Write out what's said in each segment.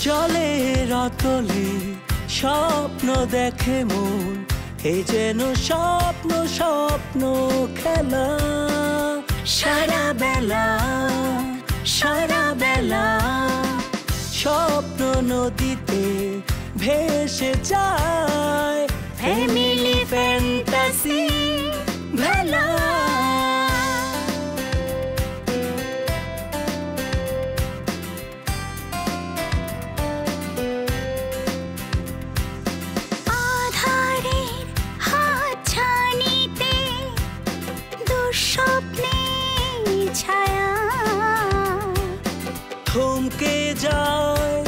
জলের অতলে স্বপ্ন দেখে মন, এ যেন স্বপ্ন স্বপ্ন খেলা। সারা বেলা স্বপ্ন নদীতে ভেসে যায়, ফ্যামিলি ফ্যান্টাসি ভেলা। থমকে যায়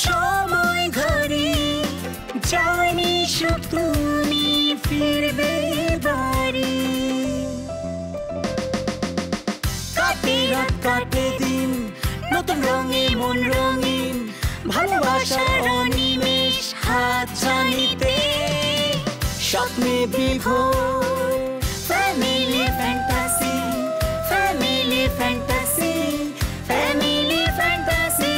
সময় ঘড়ি, জানি শুধু তুমি ফিরবে বাড়ি। কাটে রাত কাটে দিন, নতুন রঙে মন রঙিন, ভালোবাসার অনিমেষ হাত ছানিতে স্বপ্নে বিভোর। Family fantasy, family fantasy, family fantasy.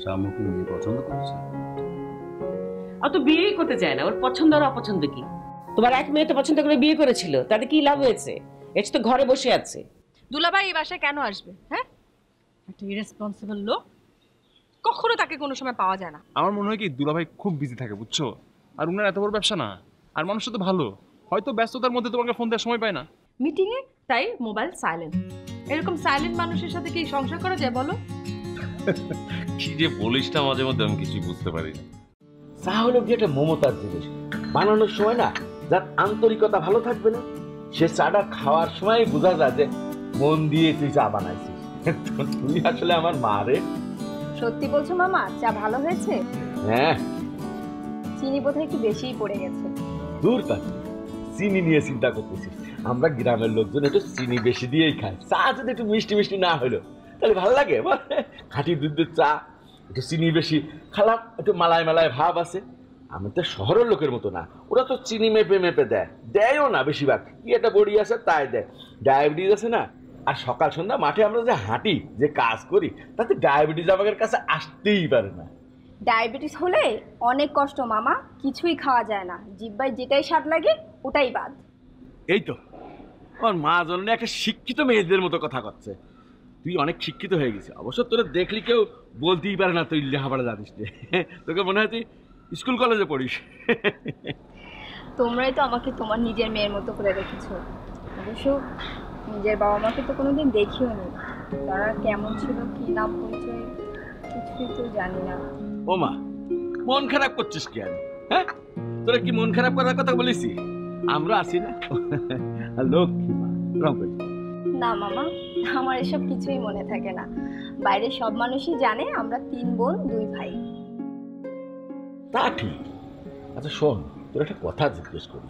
শামুকে মেয়ে পছন্দ করছে? তো বিয়েই করতে চায় না, ওর পছন্দ আর অপছন্দ কি? তোমার এক মেয়ে তো পছন্দ করে বিয়ে করেছিল, তাতে কি লাভ হয়েছে? এর তো ঘরে বসে আছে। দুলাভাই এই বাসায় কেন আসবে? হ্যাঁ, একটা ইরেসপন্সিবল লোক, কখনো তাকে কোনো সময় পাওয়া যায় না। আমার মনে হয় কি দুলাভাই খুব বিজি থাকে, বুঝছো? আর উনার এত বড় ব্যবসা না, আর মানুষটা তো ভালো, হয়তো ব্যস্ততার মধ্যে তোমাকে ফোন দেওয়ার সময় পায় না। মিটিংয়ে তাই মোবাইল সাইলেন্ট। এরকম সাইলেন্ট মানুষের সাথে কি সংসার করা যায় বলো? কি যে বলিস না, মাঝে মধ্যে আমি কিছু বুঝতে পারি না। চা হলো কি একটা মমতার জিনিস, বানানোর সময় না যার আন্তরিকতা ভালো থাকবে না, সে চাটা খাওয়ার সময় বোঝা যায় যে মন দিয়ে তুই চা বানাইছিস। তুই আসলে আমার মা রে। সত্যি বলছো মামা, চা ভালো হয়েছে? হ্যাঁ, চিনি বোধহয় একটু বেশিই পড়ে গেছে। দূর কাকি, চিনি নিয়ে চিন্তা করতেছিস? আমরা গ্রামের লোকজন একটু চিনি বেশি দিয়েই খাই। চা যদি একটু মিষ্টি মিষ্টি না হলো তাহলে ভালো লাগে? খাঁটি দুধের চা, একটু চিনি বেশি, খালাম একটু মালায় মালায় ভাব আছে। আমি তো শহরের লোকের মতো না, ওরা তো চিনি মেপে মেপে দেয়ও না বেশিরভাগ। কি একটা বড়ি আছে তাই দেয়। ডায়াবেটিস আছে না, আর সকাল সন্ধ্যা মাঠে আমরা যে হাঁটি, যে কাজ করি, তাতে ডায়াবেটিস আমাদের কাছে আসতেই পারে না। ডায়াবেটিস হলে অনেক কষ্ট মামা, কিছুই খাওয়া যায় না, জিহ্বায় যেটাই স্বাদ লাগে ওটাই বাদ। এই তো আমার মা জন্য একটা শিক্ষিত মেয়েদের মতো কথা করছে। তুই অনেক শিক্ষিত হয়ে গেছিস, অবশ্য তোরা দেখলি কেউ বলতেই পারে না তুই লেখাপড়া জানিস। তোকে মনে হয় তুই স্কুল কলেজে পড়িস। তোমরাই তো আমাকে তোমার নিজের মেয়ের মতো করে রেখেছো। অবশ্য নিজের বাবা মাকে তো কোনোদিন দেখিও নি, তারা কেমন ছিল, কি নাম পরিচয় কিছুই তো জানি না। ও মা, মন খারাপ করছিস কেন? হ্যাঁ, তোরা কি মন খারাপ করার কথা বলেছি? আমরা আছি না। লক্ষ্মী মা, না মামা, আমার এসব কিছুই মনে থাকে না। বাইরে সব মানুষই জানে আমরা 3 বোন 2 ভাই। তা ঠিক। আচ্ছা শোন, তোর একটা কথা জিজ্ঞেস করি।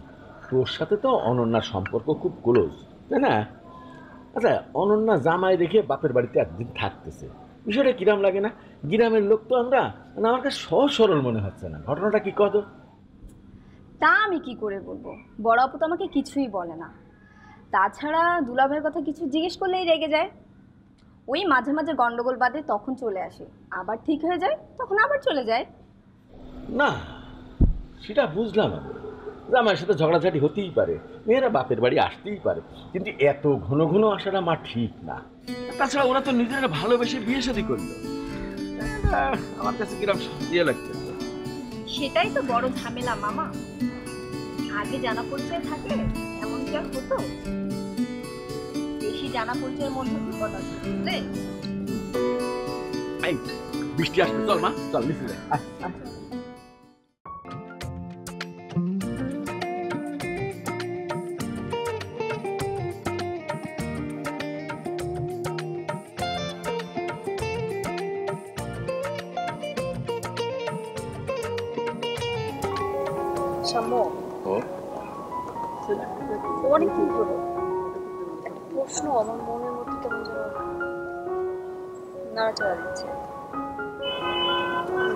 তোর সাথে তো অনন্যার সম্পর্ক খুব ক্লোজ, তাই না? আচ্ছা, অনন্যা জামাই রেখে বাপের বাড়িতে একদিন থাকতেছে, বিষয়টা কিরাম লাগে না? গ্রামের লোক তো আমরা, মানে আমার কাছে সহজ সরল মনে হচ্ছে না। ঘটনাটা কি কত? তা আমি কি করে বলবো, বড় আপু তো আমাকে কিছুই বলে না। তাছাড়া দুলাভাইয়ের কথা কিছু জিজ্ঞেস করলেই রেগে যায়। ওই মাঝে মাঝে গন্ডগোল বাঁধে, তখন চলে আসে, আবার ঠিক হয়ে যায়, তখন আবার চলে যায়। না, সেটা বুঝলাম আমি। জামাইয়ের সাথে ঝগড়াঝাটি হতেই পারে, মেয়েরা বাপের বাড়ি আসতেই পারে, কিন্তু এত ঘন ঘন আসাটা মা ঠিক না। তাছাড়া ওরা তো নিজেরা ভালোবেসে বিয়ে শাদী করলো, আমার কাছে কিরকম ইয়ে লাগতেছে। সেটাই তো বড় ঝামেলা মামা। আগে জানা পরিচয় থাকলে এমন কি আর হতো? বেশি জানা পরিচয়ের মধ্যে বিপদ আছে, বুঝলে? এই বৃষ্টি আসবে, চল মা, চল নিচে যাই। অনেকদিন ধরে প্রশ্ন আমার মনের মধ্যে কেমন যেন নাড়াচাড়া দিচ্ছে।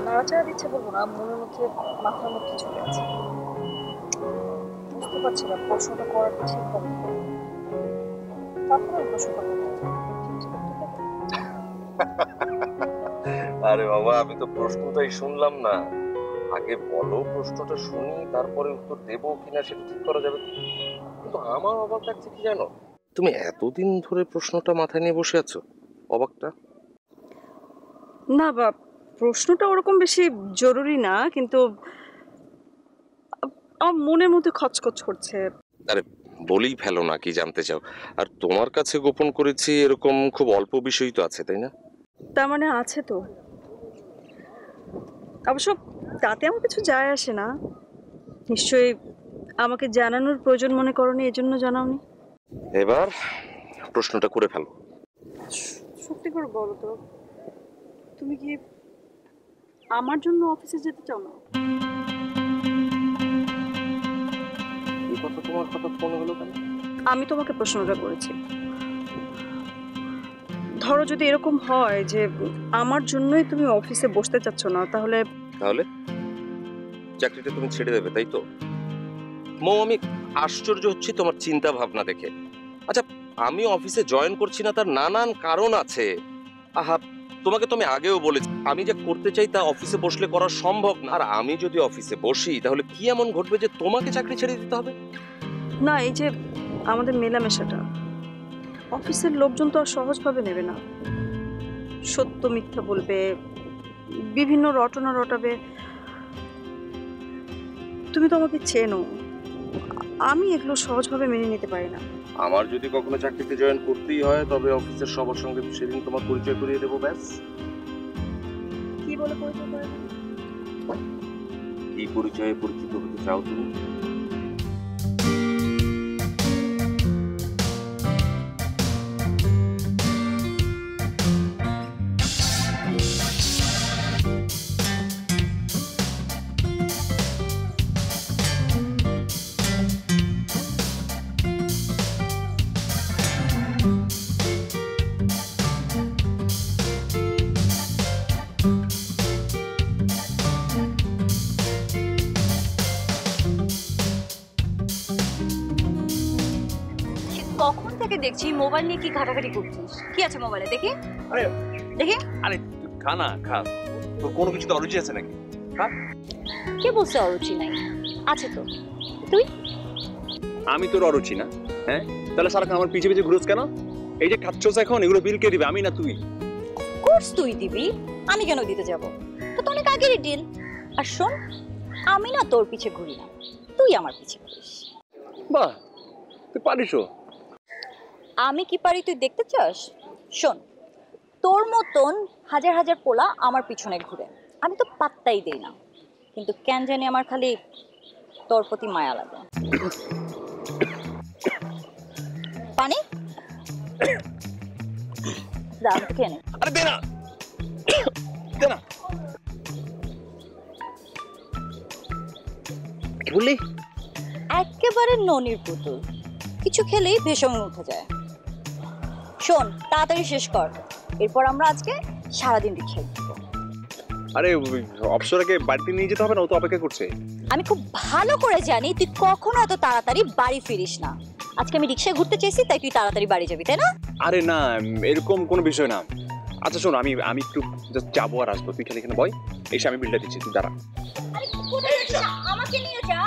নাড়াচাড়া দিচ্ছে বলবো না, মনের মধ্যে মাথার মধ্যে চলে আছে। বুঝতে পারছি না প্রশ্নটা করাটা ঠিক হবে। তখন ওই প্রশ্ন করতে পারবো। আরে বাবা, আমি তো প্রশ্নটাই শুনলাম না। আগে বলো, প্রশ্নটা শুনি, তারপরে উত্তর দেবো কিনা সেটা ঠিক করা যাবে। কিন্তু আমার অবাক লাগছে কি জানো, তুমি এতদিন ধরে প্রশ্নটা মাথায় নিয়ে বসে আছো। অবাকটা না বা প্রশ্নটা ওরকম বেশি জরুরি না, কিন্তু আমার মনের মধ্যে খচখচ করছে। আরে বলেই ফেলো না, কি জানতে চাও। আর তোমার কাছে গোপন করেছি এরকম খুব অল্প বিষয় তো আছে, তাই না? তার মানে আছে তো। অবশ্য তাতে আমার কিছু যায় আসে না। নিশ্চয়ই আমাকে জানানোর প্রয়োজন মনে করনি, এজন্য জানাওনি। এবার প্রশ্নটা করে ফেলো। সত্যি করে বলো তো, তুমি কি আমার জন্য অফিসে যেতে চাও না? এই কথা তোমার হঠাৎ মনে হলো কেন? আমি তোমাকে প্রশ্নটা করেছি। ধরো যদি এরকম হয় যে আমার জন্যই তুমি অফিসে বসতে চাচ্ছ না, তাহলে তাহলে চাকরিটা তুমি ছেড়ে দেবে, তাই তো? মৌ, আমি আশ্চর্য হচ্ছি তোমার চিন্তা ভাবনা দেখে। আচ্ছা, আমি অফিসে জয়েন করছি না তার নানান কারণ আছে। আহা, তোমাকে তো আমি আগেও বলেছি, আমি যা করতে চাই তা অফিসে বসলে করা সম্ভব না। আর আমি যদি অফিসে বসি তাহলে কি এমন ঘটবে যে তোমাকে চাকরি ছেড়ে দিতে হবে? না, এই যে আমাদের মেলামেশাটা, অফিসের লোকজন তো আর সহজভাবে নেবে না। সত্য মিথ্যা বলবে, বিভিন্ন রটনা রটাবে। তুমি তো আমাকে চেনো, আমি এগুলো সহজভাবে মেনে নিতে পারি না। আমার যদি কখনো চাকরিতে জয়েন করতেই হয় তবে অফিসের সবার সঙ্গে সেদিন তোমার পরিচয় করিয়ে দেবো, ব্যাস। কি বলে পরিচয় করে? কি পরিচয়ে পরিচিত হতে চাও তুমি? কখন থেকে দেখছি মোবাইল নিয়ে কি ঘাটাঘাটি করছিস? কি আছে মোবাইলে দেখি? আরে দেখি? আরে তুই খা না, খা। তোর কোনো কিছুতে অরুচি আছে নাকি? কে বলছে অরুচি নাই? আছে তো। তুই? আমি তোর অরুচি না? হ্যাঁ, তাহলে সারাক্ষণ আমার পিছে পিছে ঘুরোস কেন? এই যে খাচ্ছস এখন, এগুলো বিল কে দিবে, আমি না তুই? কোর্স তুই দিবি, আমি কেন দিতে যাব? তো তো অনেক আগেরই ডিল। আর শোন, আমি না তোর পিছে ঘুরি না, তুই আমার পিছে ঘুরিস। বাহ, তুই পারিসও। আমি কি পারি তুই দেখতে চাস? শোন, তোর মতন হাজার হাজার পোলা আমার পিছনে ঘুরে, আমি তো পাত্তাই দেই না, কিন্তু কেন জানি আমার খালি তোর প্রতি মায়া লাগে। পানি কেনে? আরে দে না, দে না। বললি একেবারে ননির পুতুল, কিছু খেলেই ভেষণ উঠে যায়। শোন, তাড়াতাড়ি শেষ কর, এরপর আমরা আজকে সারাদিন রিক্সায় ঘুরবো। আরে অপসরাকে বাড়িতে নিয়ে যেতে হবে না, ও তো অপেক্ষা করছে। আমি খুব ভালো করে জানি তুই কখনো এত তাড়াতাড়ি বাড়ি ফিরিস না। আজকে আমি রিক্সায় ঘুরতে চাইছি তাই তুই তাড়াতাড়ি বাড়ি যাবি, তাই না? আরে না, এরকম কোনো বিষয় না। আচ্ছা শোন, আমি একটু জাস্ট যাবো আর আসবো, তুই খালি এখানে বয়, এসে আমি বিলটা দিচ্ছি, তুই দাঁড়া। আমাকে নিয়ে যা।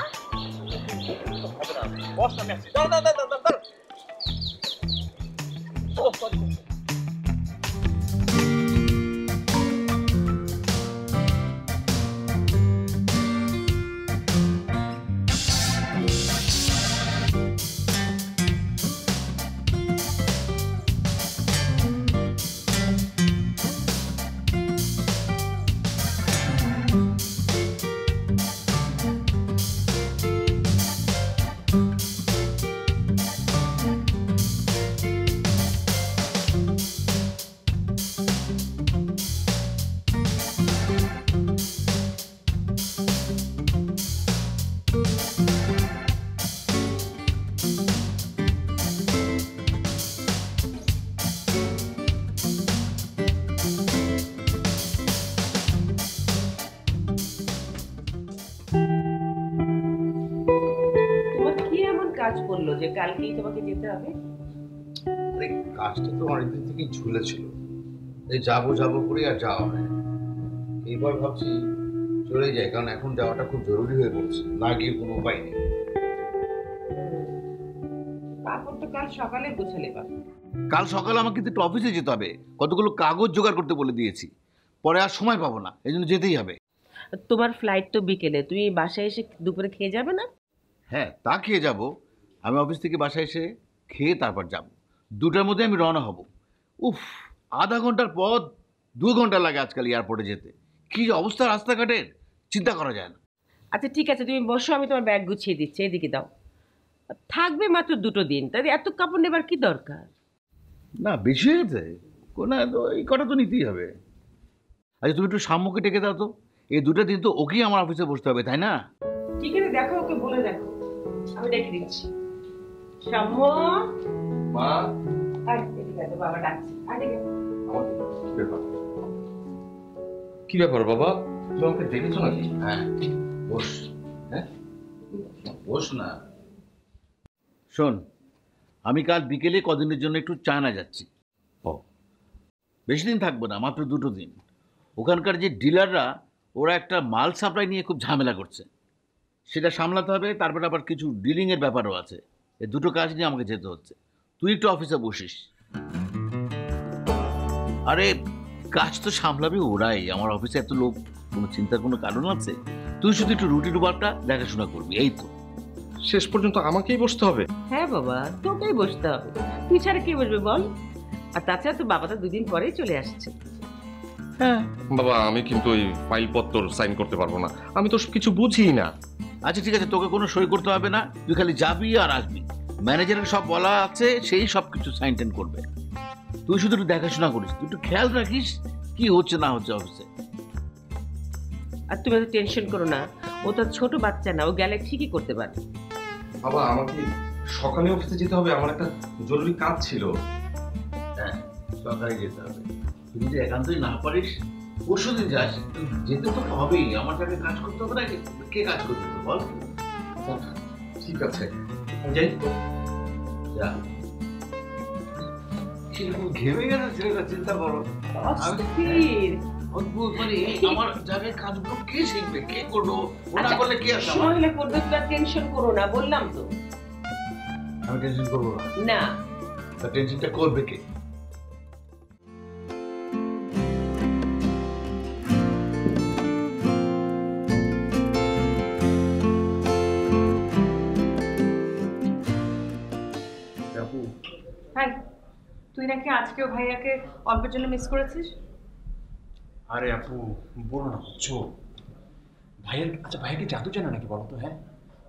তোমার কি এমন কাজ করলো যে কালকেই তোমাকে যেতে হবে? কাজটা তো অনেকদিন থেকেই ঝুলেছিল, এই যাবো যাবো করে আর যাওয়া হয় না। এইবার ভাবছি চলে যাই, কারণ এখন যাওয়াটা খুব জরুরি হয়ে পড়ছে, না গিয়ে কোনো উপায় নেই। তারপর তো কাল সকালে গোছালে বা কাল সকালে আমাকে কিন্তু একটু অফিসে যেতে হবে, কতগুলো কাগজ জোগাড় করতে বলে দিয়েছি, পরে আর সময় পাবো না, এই জন্য যেতেই হবে। তোমার ফ্লাইট তো বিকেলে, তুমি বাসায় এসে দুপুরে খেয়ে যাবে না? হ্যাঁ, তা খেয়ে যাব। আমি অফিস থেকে বাসায় এসে খেয়ে তারপর যাব, 2টার মধ্যে আমি রওনা হব। উফ, আধা ঘন্টার পথ 2 ঘন্টা লাগে আজকাল এয়ারপোর্টে যেতে। কি যে অবস্থা রাস্তাঘাটের, চিন্তা করা যায় না। আচ্ছা ঠিক আছে, তুমি বসো, আমি তোমার ব্যাগ গুছিয়ে দিচ্ছি। এদিকে দাও। থাকবে মাত্র 2 দিন, তাই এত কাপড় নেবার কি দরকার? না, বেশি হয়ে গেছে, কোনো এই কটা তো নিতেই হবে। আচ্ছা তুমি একটু সাম্যকে ডেকে দাও তো, এই 2টা দিন তো ওকেই আমার অফিসে বসতে হবে, তাই না? ঠিক আছে, দেখো ওকে বলে দেখো, আমি ডেকে দিচ্ছি। সাম্য, মা, এদিকে আয়, বাবা ডাকছে। কি ব্যাপার বাবা, তুমি আমাকে দেখেছো নাকি? হ্যাঁ, বস। হ্যাঁ, বস না। শোন, আমি কাল বিকেলে কদিনের জন্য একটু চায়না যাচ্ছি। ও, বেশি দিন থাকবো না, মাত্র 2 দিন। ওখানকার যে ডিলাররা, ওরা একটা মাল সাপ্লাই নিয়ে খুব ঝামেলা করছে, সেটা সামলাতে হবে। তারপরে আবার কিছু ডিলিংয়ের ব্যাপারও আছে। এই 2টো কাজ নিয়ে আমাকে যেতে হচ্ছে। তুই একটু অফিসে বসিস। আরে কাজ তো সামলাবে ওরাই, আমার অফিসে এত লোক, কোনো চিন্তার কোনো কারণ আছে? তুই শুধু একটু রুটি ডুবারটা দেখাশোনা করবি, এই তো। শেষ পর্যন্ত আমাকেই বসতে হবে? হ্যাঁ বাবা, তোকেই বসতে হবে, তুই ছাড়া কে বসবে বল? আর তাছাড়া তো বাবা তো 2 দিন পরেই চলে আসছে। হ্যাঁ বাবা, আমি কিন্তু ওই ফাইলপত্র সাইন করতে পারবো না, আমি তো কিছু বুঝি না। আচ্ছা ঠিক আছে, তোকে কোনো সই করতে হবে না, তুই খালি যাবি আর আসবি। ম্যানেজারের সব বলা আছে, সেই সব কিছু সাইন টাইন করবে। তুই শুধু একটু দেখাশোনা করিস, তুই একটু খেয়াল রাখিস কি হচ্ছে না হচ্ছে অফিসে। আর তুমি তো টেনশন করো না, ও তো ছোট বাচ্চা না, ও গেলে ঠিকই করতে পারে। বাবা, আমাকে সকালে অফিসে যেতে হবে, আমার একটা জরুরি কাজ ছিল। হ্যাঁ, সকালে যেতে হবে। তুই যদি একান্তই না পারিস, পরশু দিন যাস। যেতে তো হবেই, আমার কাছে কাজ করতে হবে না, কে কাজ করতে হবে বল? ঠিক আছে, যাই। যা। সেরকম ঘেমে গেছে ছেলেটা, চিন্তা করো। অস্থির। অদ্ভুত, মানে আমার জায়গায় কাজগুলো কে শিখবে, কে করবো? ও না করলে কে আছে? সময় হলে করবে, তুমি টেনশন করো না, বললাম তো। আমি টেনশন করবো না। না, তা টেনশনটা করবে কে? হাই, তুই নাকি আজকেও ভাইয়াকে অল্পের জন্য মিস করেছিস? আরে আপু, বলো না, বুঝছো ভাইয়ের, আচ্ছা ভাইয়াকে জাদু জানা নাকি বলো তো? হ্যাঁ,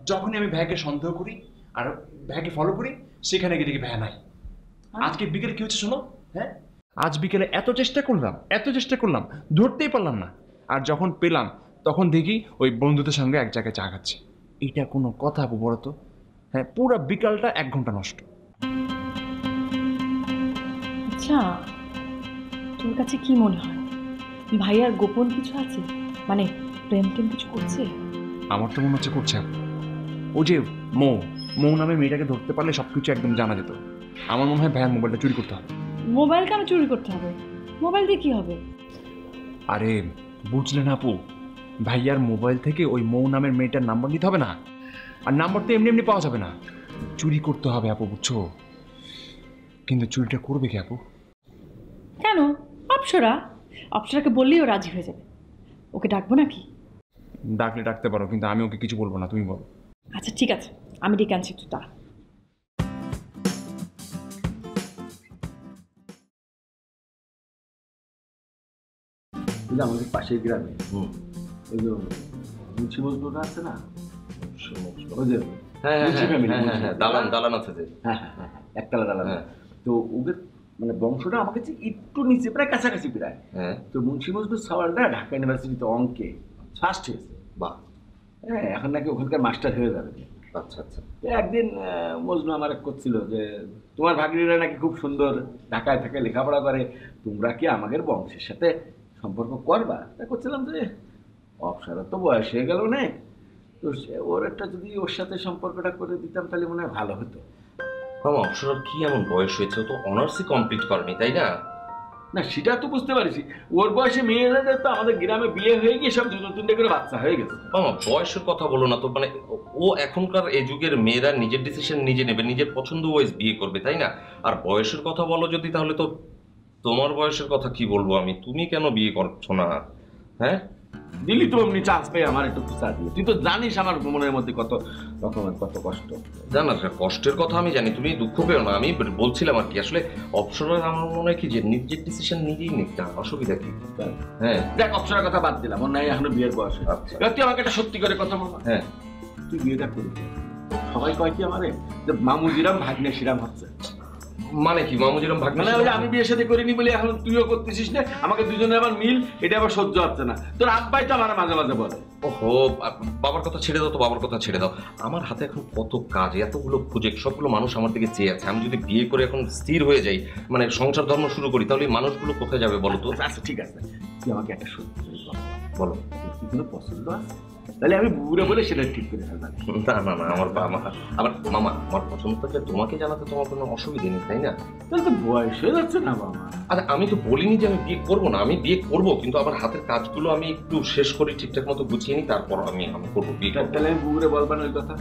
যখনই আমি ভাইয়াকে সন্দেহ করি আর ভাইয়াকে ফলো করি, সেখানে গিয়ে দেখি ভাইয়া নাই। আজকে বিকেলে কি হচ্ছে শোনো। হ্যাঁ, আজ বিকেলে এত চেষ্টা করলাম, ধরতেই পারলাম না। আর যখন পেলাম, তখন দেখি ওই বন্ধুদের সঙ্গে এক জায়গায় চা খাচ্ছে। এটা কোনো কথা আপু বলো তো? হ্যাঁ, পুরো বিকালটা 1 ঘন্টা নষ্ট। আচ্ছা, তোর কাছে কি মনে হয়, ভাইয়ার গোপন কিছু আছে? মানে প্রেম টেম কিছু করছে? আমার তো মনে হচ্ছে করছে আপু। ও যে মৌ নামে মেয়েটাকে ধরতে পারলে সবকিছু একদম জানা যেত। আমার মনে হয় ভাইয়ার মোবাইলটা চুরি করতে হবে। মোবাইল কেন চুরি করতে হবে? মোবাইল দিয়ে কি হবে? আরে বুঝলে না আপু, ভাইয়ার মোবাইল থেকে ওই মৌ নামের মেয়েটার নাম্বার নিতে হবে না। আর নাম্বার তো এমনি এমনি পাওয়া যাবে না, চুরি করতে হবে আপু, বুঝছো? কিন্তু চুরিটা করবে কি আপু? কেন? অপ্সরাকে বললেই ও রাজি হয়ে যাবে। ওকে ডাকবো নাকি? ডাকলে ডাকতে পারো, কিন্তু আমি ওকে কিছু বলবো না, তুমি বলো। আচ্ছা ঠিক আছে, আমি ডেকে আনছি, একটু দাঁড়া। আমাদের পাশের গ্রামে ওই যে মুন্সি মজনুরা আছে না, ওই যে দালান আছে যে, হ্যাঁ, একতলা দালান। তো ওদের মানে বংশটা আমাকে একটু নিচে, প্রায় কাছাকাছি প্রায়। তো মুন্সি মজনুর সাওয়ারটা ঢাকা ইউনিভার্সিটিতে অঙ্কে ফার্স্ট হয়েছে। বাহ। হ্যাঁ, এখন নাকি ওখানকার মাস্টার হয়ে যাবে। আচ্ছা আচ্ছা। একদিন মজনু আমার করছিল যে তোমার ভাগ্নিরা নাকি খুব সুন্দর, ঢাকায় থাকে, লেখাপড়া করে, তোমরা কি আমাদের বংশের সাথে সম্পর্ক করবা? তা করছিলাম যে অপসারা তো বয়স হয়ে গেল অনেক, তো ওর একটা যদি ওর সাথে সম্পর্কটা করে দিতাম তাহলে মনে হয় ভালো হতো। মামা অপসরার কি এমন বয়স হয়েছে, তো অনার্সই কমপ্লিট করেনি তাই না? না সেটা তো বুঝতে পারছি, ওর বয়সে মেয়েদের তো আমাদের গ্রামে বিয়ে হয়ে গিয়ে সব নতুন করে বাচ্চা হয়ে গেছে। মামা বয়সের কথা বলো না তো, মানে ও এখনকার এই যুগের মেয়েরা নিজের ডিসিশন নিজে নেবে, নিজের পছন্দ ওয়াইজ বিয়ে করবে তাই না? আর বয়সের কথা বলো যদি, তাহলে তো তোমার বয়সের কথা কি বলবো আমি, তুমি কেন বিয়ে করছো না? হ্যাঁ দিলি তো এমনি চান্স পেয়ে আমার একটু খুশা দিল। তুই তো জানিস আমার মনের মধ্যে কত রকমের কত কষ্ট। জানা কষ্টের কথা আমি জানি, তুমি দুঃখ পেও না। আমি বলছিলাম আর কি, আসলে অপসরার আমার মনে হয় কি যে নিজের ডিসিশন নিজেই নিতে, অসুবিধা কি? হ্যাঁ দেখ অপসরার কথা বাদ দিলাম, ওর নাই এখনো বিয়ের বয়স। আচ্ছা এবার তুই আমাকে একটা সত্যি করে কথা বল। হ্যাঁ তুই বিয়েটা করবি? সবাই কয় কি আমারে যে মামুজিরাম ভাগ্নে শিরাম হচ্ছে। মানে কি মামুজিরাম ভাগ্নে? মানে ওই আমি বিয়ে সাথে করিনি বলে এখন তুইও করতেছিস না, আমাকে দুজনে আবার মিল, এটা আবার সহ্য হচ্ছে না। তোর আব্বাই তো আমার মাঝে মাঝে বলে। ওহো বাবার কথা ছেড়ে দাও তো, বাবার কথা ছেড়ে দাও। আমার হাতে এখন কত কাজ, এতগুলো প্রজেক্ট, সবগুলো মানুষ আমার দিকে চেয়ে আছে। আমি যদি বিয়ে করে এখন স্থির হয়ে যাই, মানে সংসার ধর্ম শুরু করি, তাহলে এই মানুষগুলো কোথায় যাবে বলো তো? আচ্ছা ঠিক আছে, তুই আমাকে একটা সত্যি বলো, কি কোনো পছন্দ আছে? তাহলে আমি বুড়ো বলে সেটা ঠিক করে ফেললাম। না না না, আমার আবার মামা আমার পছন্দ থাকলে তোমাকে জানাতে তোমার কোনো অসুবিধা নেই তাই না? তাহলে তো বয়স হয়ে যাচ্ছে না বাবা। আচ্ছা আমি তো বলিনি যে আমি বিয়ে করবো না, আমি বিয়ে করবো, কিন্তু আমার হাতের কাজগুলো আমি একটু শেষ করি, ঠিকঠাক মতো গুছিয়ে নিই, তারপর আমি করবো বিয়ে। তাহলে আমি বুড়ো বলবেন ওই কথা,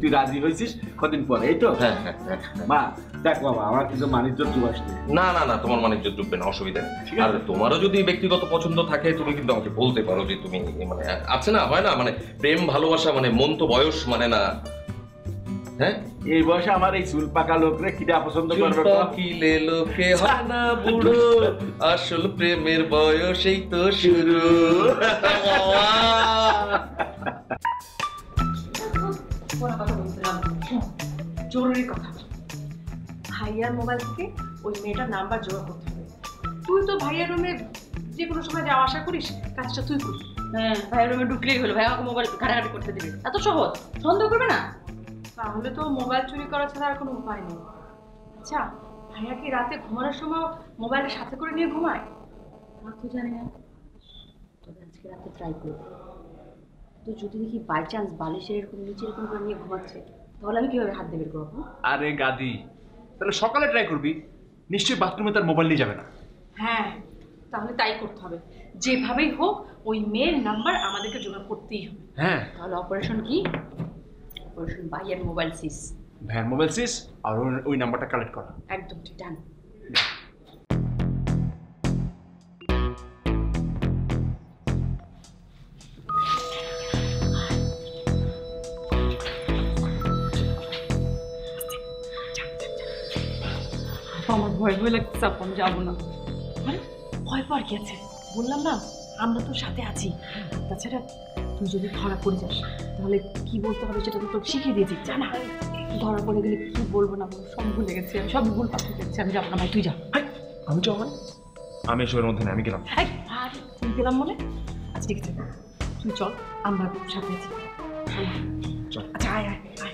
তুই রাজি হয়েছিস কদিন পরে, এই তো? হ্যাঁ হ্যাঁ হ্যাঁ। মা দেখ বাবা, আমার কিন্তু মানিজ্য ডুবাস নেই। না না না, তোমার মানিজ্য ডুববে না, অসুবিধা নেই। আর তোমারও যদি ব্যক্তিগত পছন্দ থাকে তুমি কিন্তু আমাকে বলতে পারো যে তুমি, মানে আছে না, হয় না, মানে প্রেম ভালোবাসা, মানে মন তো বয়স মানে না। হ্যাঁ এই বয়সে আমার এই চুল পাকা লোকরে কিটা পছন্দ করবে? পাকিলে লোকে হয় না বুড়ো, আসল প্রেমের বয়সেই তো শুরু। জরুরি কথা, ভাইয়ার মোবাইল থেকে ওই মেয়েটার নাম্বার জোগাড় করতে হবে। তুই তো ভাইয়ার রুমে যে কোনো সময় যাওয়া আসা করিস, কাজটা তুই করবি। হ্যাঁ ভাইয়ের রুমে ঢুকলেই হলো, ভাই আমাকে মোবাইল ঘাটাঘাটি করতে দিবি, এত সহজ? সন্দেহ করবে না? তাহলে তো মোবাইল চুরি করা ছাড়া আর কোনো উপায় নেই। আচ্ছা ভাইয়া কি রাতে ঘুমানোর সময় মোবাইলটা সাথে করে নিয়ে ঘুমায়? তা তো জানি না, তবে আজকে রাতে ট্রাই করবো। তো যদি দেখি বাই চান্স বালিশের এরকম নিচে এরকম করে নিয়ে ঘুমাচ্ছে, তাহলে আমি কিভাবে হাত দিয়ে বের করবো? আরে গাদি, তাহলে সকালে ট্রাই করবি, নিশ্চয়ই বাথরুমে তার মোবাইল নিয়ে যাবে না। হ্যাঁ তাহলে তাই করতে হবে, যেভাবেই হোক ওই মেয়ের নাম্বার আমাদেরকে জোগাড় করতেই হবে। হ্যাঁ তাহলে অপারেশন কি? অপারেশন ভাইয়ের মোবাইল সিজ। ভাইয়ের মোবাইল সিজ আর ওই নাম্বারটা কালেক্ট করা। একদম ঠিক, ডান। আমার ভয় ভয় লাগছে, আমি যাবো না। আরে ভয় পাওয়ার কি আছে, বললাম না আমরা তো সাথে আছি। তাছাড়া তুই যদি ধরা পড়ে যাস তাহলে কি বলতে হবে সেটা তো তোকে শিখিয়ে দিয়েছি, জানা? ধরা পড়ে গেলে কি বলবো না বলবো সব ভুলে গেছি, আমি সব ভুল পাঠিয়ে গেছি। আমি যাবো না ভাই, তুই যা। আমি যাবো মানে? আমি এসবের মধ্যে না, আমি গেলাম। আর তুই গেলাম মানে? আচ্ছা ঠিক আছে, তুই চল, আমরা সাথে আছি। চল। আচ্ছা আয় আয় আয়।